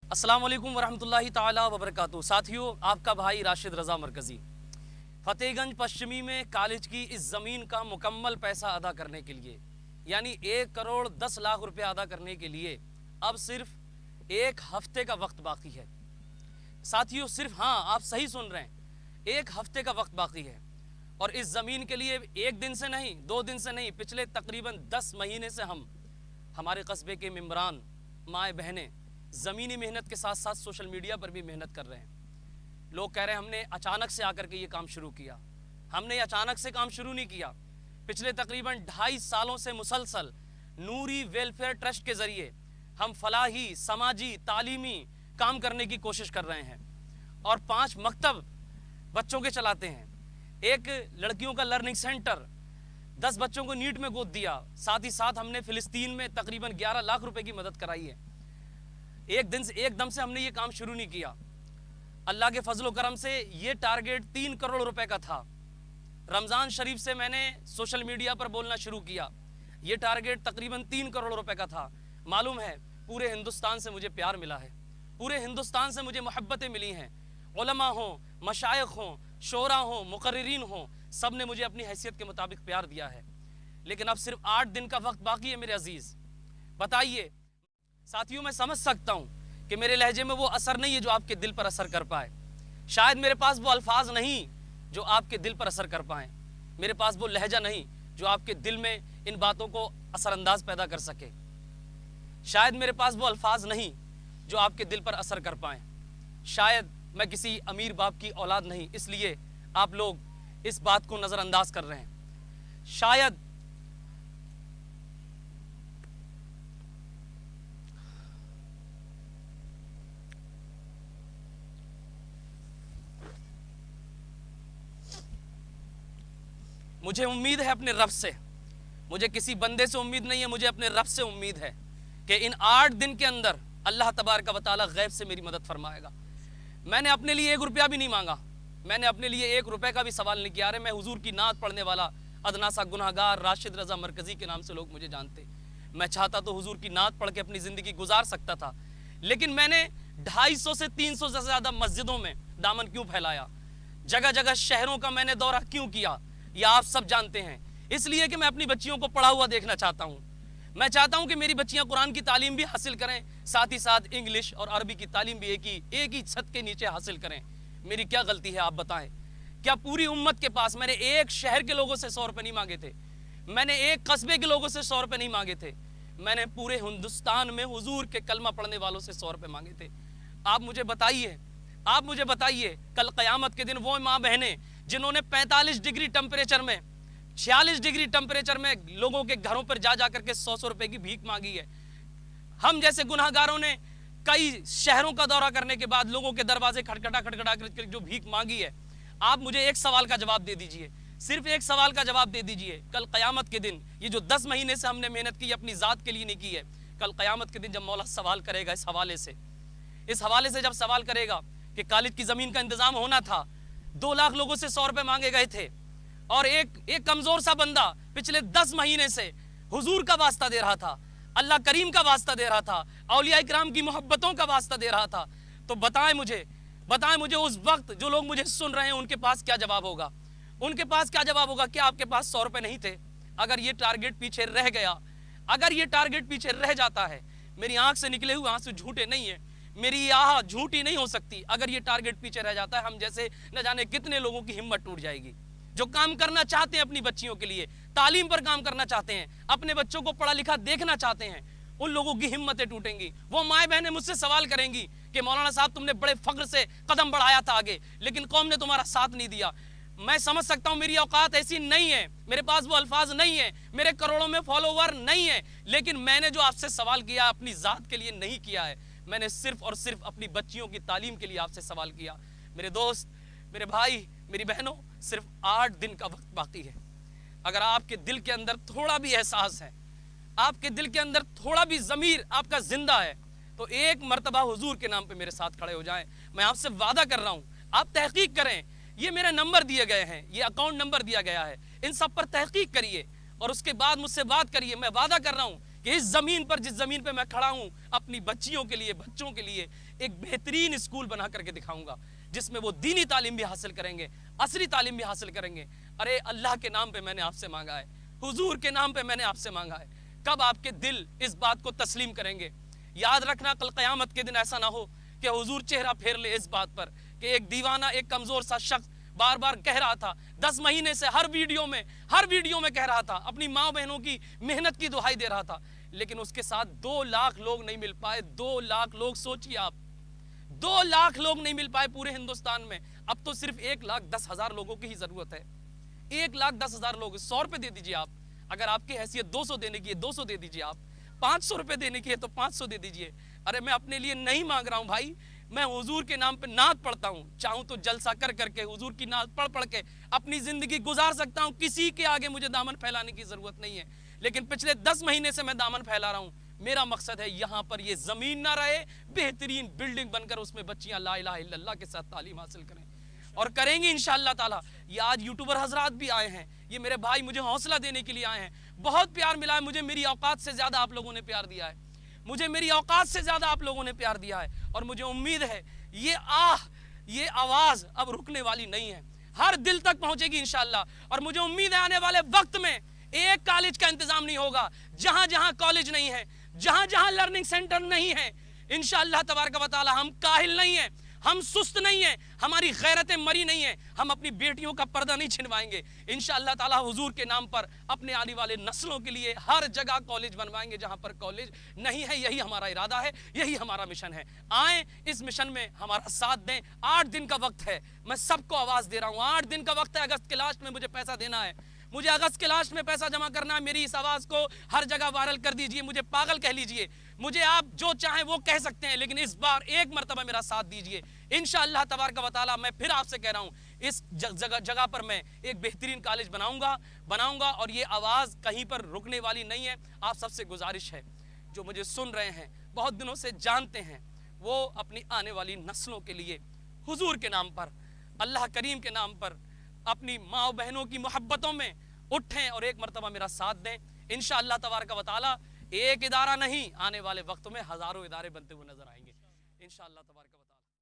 अस्सलाम वालेकुम वरहमतुल्लाहि ताला वबरकातुहू। साथियों, आपका भाई राशिद रज़ा मरकज़ी फ़तेहगंज पश्चिमी में कॉलेज की इस ज़मीन का मुकम्मल पैसा अदा करने के लिए, यानी 1 करोड़ 10 लाख रुपए अदा करने के लिए अब सिर्फ 1 हफ्ते का वक्त बाकी है। साथियों, सिर्फ आप सही सुन रहे हैं, 1 हफ्ते का वक्त बाकी है। और इस ज़मीन के लिए 1 दिन से नहीं, 2 दिन से नहीं, पिछले तकरीबन 10 महीने से हमारे कस्बे के मेंबरान, माएँ बहनें ज़मीनी मेहनत के साथ साथ सोशल मीडिया पर भी मेहनत कर रहे हैं। लोग कह रहे हैं हमने अचानक से आकर के ये काम शुरू किया। हमने अचानक से काम शुरू नहीं किया। पिछले तकरीबन 2.5 सालों से मुसलसल नूरी वेलफेयर ट्रस्ट के ज़रिए हम फलाही, समाजी, तालीमी काम करने की कोशिश कर रहे हैं। और 5 मकतब बच्चों के चलाते हैं। एक लड़कियों का लर्निंग सेंटर, 10 बच्चों को नीट में गोद दिया। साथ ही साथ हमने फ़िलिस्तीन में तकरीबन 11 लाख रुपए की मदद कराई है। एकदम से हमने ये काम शुरू नहीं किया। अल्लाह के फजल करम से ये टारगेट 3 करोड़ रुपए का था। रमज़ान शरीफ से मैंने सोशल मीडिया पर बोलना शुरू किया। ये टारगेट तकरीबन 3 करोड़ रुपए का था। मालूम है, पूरे हिंदुस्तान से मुझे प्यार मिला है, पूरे हिंदुस्तान से मुझे मोहब्बतें मिली हैं। उलमा हों, मशाइख हों, शोरा हों, मुकर्रिरीन हों, सब ने मुझे अपनी हैसियत के मुताबिक प्यार दिया है। लेकिन अब सिर्फ 8 दिन का वक्त बाकी है मेरे अजीज़। बताइए साथियों, मैं समझ सकता हूँ कि मेरे लहजे में वो असर नहीं है जो आपके दिल पर असर कर पाए। शायद मेरे पास वो अल्फाज नहीं जो आपके दिल पर असर कर पाएँ। मेरे पास वो लहजा नहीं जो आपके दिल में इन बातों को असरअंदाज पैदा कर सके। शायद मेरे पास वो अल्फाज नहीं जो आपके दिल पर असर कर पाएँ। शायद मैं किसी अमीर बाप की औलाद नहीं, इसलिए आप लोग इस बात को नज़रअंदाज कर रहे हैं। शायद मुझे उम्मीद है अपने रब से, मुझे किसी बंदे से उम्मीद नहीं है, मुझे अपने रब से उम्मीद है कि इन 8 दिन के अंदर अल्लाह तबारक व तआला गैब से मेरी मदद फरमाएगा। मैंने अपने लिए 1 रुपया भी नहीं मांगा, मैंने अपने लिए 1 रुपये का भी सवाल नहीं किया। अरे मैं हुजूर की नात पढ़ने वाला अदना सा गुनहगार राशिद रज़ा मरकज़ी के नाम से लोग मुझे जानते। मैं चाहता तो हुजूर की नात पढ़ के अपनी ज़िंदगी गुजार सकता था, लेकिन मैंने 250 से 300 से ज़्यादा मस्जिदों में दामन क्यों फैलाया, जगह जगह शहरों का मैंने दौरा क्यों किया, ये आप सब जानते हैं। इसलिए कि मैं अपनी बच्चियों को पढ़ा हुआ देखना चाहता हूँ। मैं चाहता हूँ कि मेरी बच्चियाँ कुरान की तालीम भी हासिल करें, साथ ही साथ इंग्लिश और अरबी की तालीम भी एक ही छत के नीचे हासिल करें। मेरी क्या गलती है आप बताएं? क्या पूरी उम्मत के पास मैंने एक शहर के लोगों से 100 रुपये नहीं मांगे थे, मैंने एक कस्बे के लोगों से 100 रुपये नहीं मांगे थे, मैंने पूरे हिंदुस्तान में हुजूर के कलमा पढ़ने वालों से 100 रुपये मांगे थे। आप मुझे बताइए कल क़यामत के दिन वो माँ बहनें जिन्होंने 45 डिग्री टेम्परेचर में, 46 डिग्री टेम्परेचर में लोगों के घरों पर जा करके 100 रुपए की भीख मांगी है। हम जैसे गुनाहगारों ने कई शहरों का दौरा करने के बाद लोगों के दरवाजे खटखटा करके जो भीख मांगी है। आप मुझे एक सवाल का जवाब दे दीजिए, सिर्फ एक सवाल का जवाब दे दीजिए। कल क़यामत के दिन, ये जो 10 महीने से हमने मेहनत की अपनी ज़ात के लिए नहीं की है, कल क़यामत के दिन जब मौला सवाल करेगा इस हवाले से जब सवाल करेगा कि कॉलेज की ज़मीन का इंतज़ाम होना था, 2 लाख लोगों से 100 रुपये मांगे गए थे, और एक कमज़ोर सा बंदा पिछले 10 महीने से हुजूर का वास्ता दे रहा था, अल्लाह करीम का वास्ता दे रहा था, औलिया इकराम की मोहब्बतों का वास्ता दे रहा था। तो बताएं मुझे उस वक्त जो लोग मुझे सुन रहे हैं उनके पास क्या जवाब होगा? उनके पास क्या जवाब होगा? क्या आपके पास 100 रुपये नहीं थे? अगर ये टारगेट पीछे रह गया, अगर ये टारगेट पीछे रह जाता है, मेरी आंख से निकले हुए आंसू झूठे नहीं है, मेरी आह झूठी नहीं हो सकती। अगर ये टारगेट पीछे रह जाता है, हम जैसे न जाने कितने लोगों की हिम्मत टूट जाएगी जो काम करना चाहते हैं अपनी बच्चियों के लिए, तालीम पर काम करना चाहते हैं, अपने बच्चों को पढ़ा लिखा देखना चाहते हैं। उन लोगों की हिम्मतें टूटेंगी। वो माएँ बहनें मुझसे सवाल करेंगी कि मौलाना साहब तुमने बड़े फख्र से कदम बढ़ाया था आगे, लेकिन कौम ने तुम्हारा साथ नहीं दिया। मैं समझ सकता हूँ, मेरी औकात ऐसी नहीं है, मेरे पास वो अल्फाज नहीं है, मेरे करोड़ों में फॉलोवर नहीं है, लेकिन मैंने जो आपसे सवाल किया अपनी ज़ात के लिए नहीं किया है, मैंने सिर्फ और सिर्फ अपनी बच्चियों की तालीम के लिए आपसे सवाल किया। मेरे दोस्त, मेरे भाई, मेरी बहनों, सिर्फ 8 दिन का वक्त बाकी है। अगर आपके दिल के अंदर थोड़ा भी एहसास है, आपके दिल के अंदर थोड़ा भी ज़मीर आपका जिंदा है, तो एक मर्तबा हुजूर के नाम पे मेरे साथ खड़े हो जाएं। मैं आपसे वादा कर रहा हूँ, आप तहकीक करें, ये मेरे नंबर दिए गए हैं, ये अकाउंट नंबर दिया गया है, इन सब पर तहकीक करिए और उसके बाद मुझसे बात करिए। मैं वादा कर रहा हूँ کہ اس زمین پر, جس زمین پہ میں کھڑا ہوں, اپنی بچیوں کے لیے, بچوں کے لیے ایک بہترین اسکول بنا کر کے دکھاؤں گا, جس میں وہ دینی تعلیم بھی حاصل کریں گے, عصری تعلیم بھی حاصل کریں گے. ارے اللہ کے نام پہ میں نے آپ سے مانگا ہے, حضور کے نام پہ میں نے آپ سے مانگا ہے. کب آپ کے دل اس بات کو تسلیم کریں گے؟ یاد رکھنا, کل قیامت کے دن ایسا نہ ہو کہ حضور چہرہ پھیر لے اس بات پر کہ ایک دیوانہ, ایک کمزور سا شخص بار بار کہہ رہا تھا, 10 مہینے سے ہر ویڈیو میں کہہ رہا تھا, اپنی ماں بہنوں کی محنت کی دہائی دے رہا تھا, لیکن اس کے ساتھ 2 لاکھ لوگ نہیں مل پائے. 2 لاکھ لوگ, سوچئے آپ, 2 لاکھ لوگ نہیں مل پائے پورے ہندوستان میں. اب تو صرف 1,10,000 لوگوں کی ہی ضرورت ہے. 1,10,000 لوگ. 100 روپے دے دیجئے آپ, اگر آپ کی حیثیت 200 دینے کی ہے 200 دے دیجئے آپ, 500 روپے دینے کی ہے تو 500 دے دیجئے. ارے میں اپنے لیے نہیں مانگ رہا ہوں بھائی, میں حضور کے نام پہ نعت پڑھتا ہوں. چاہوں تو جلسہ کر کے حضور کی نعت پڑھ کے اپنی زندگی گزار سکتا ہوں, کسی کے آگے مجھے دامن پھیلانے کی ضرورت نہیں ہے. لیکن پچھلے 10 مہینے سے میں دامن پھیلا رہا ہوں. میرا مقصد ہے یہاں پر یہ زمین نہ رہے, بہترین بلڈنگ بن کر اس میں بچیاں لا الہ الا اللہ کے ساتھ تعلیم حاصل کریں, اور کریں گے انشاءاللہ تعالی. یہ آج یوٹیوبر حضرات بھی آئے ہیں, یہ میرے بھائی مجھے حوصلہ دینے کے لیے آئے ہیں. بہت پیار ملا ہے مجھے, میری اوقات سے زیادہ آپ لوگوں نے پیار دیا ہے, مجھے میری اوقات سے زیادہ آپ لوگوں نے پیار دیا ہے. اور مجھے امید ہے یہ آواز اب رکنے والی نہیں ہے, ہر دل تک پہنچے گی انشاءاللہ. اور مجھے امید ہے آنے والے وقت میں ایک کالج کا انتظام نہیں ہوگا, جہاں جہاں کالج نہیں ہے, جہاں جہاں لرننگ سینٹر نہیں ہے, انشاءاللہ تبارک و تعالی ہم کاہل نہیں ہیں, ہم سست نہیں ہیں, ہماری غیرتیں مری نہیں ہیں, ہم اپنی بیٹیوں کا پردہ نہیں چھنوائیں گے. انشاءاللہ تعالی حضور کے نام پر اپنے آنے والے نسلوں کے لیے ہر جگہ کالج بنوائیں گے جہاں پر کالج نہیں ہے. یہی ہمارا ارادہ ہے, یہی ہمارا مشن ہے. آئیں اس مشن میں ہمارا ساتھ دیں. 8 دن کا وقت ہے, میں سب کو آواز دے رہا ہوں, 8 دن کا وقت ہے. اگست کے لاسٹ میں مجھے پیسہ دینا ہے, مجھے اگست کے لاسٹ میں پیسہ جمع کرنا ہے. میری اس آواز کو ہر جگہ وائرل کر دیجئے, مجھے پاگل کہہ لیجئے, مجھے آپ جو چاہیں وہ کہہ سکتے ہیں, لیکن اس بار ایک مرتبہ میرا ساتھ دیجئے. انشاءاللہ تبارک و تعالی میں پھر آپ سے کہہ رہا ہوں, اس جگہ پر میں ایک بہترین کالج بناؤں گا, اور یہ آواز کہیں پر رکنے والی نہیں ہے. آپ سب سے گزارش ہے, جو مجھے سن رہے ہیں, بہت دنوں سے جانتے ہیں, وہ اپنی آنے والی نسلوں کے لیے حضور کے نام پر, اللہ کریم کے نام پر, اپنی ماں بہنوں کی محبتوں میں اٹھیں اور ایک مرتبہ میرا ساتھ دیں. انشاءاللہ تبارک و تعالی ایک ادارہ نہیں, آنے والے وقت میں ہزاروں ادارے بنتے ہوئے نظر آئیں گے انشاءاللہ تبارک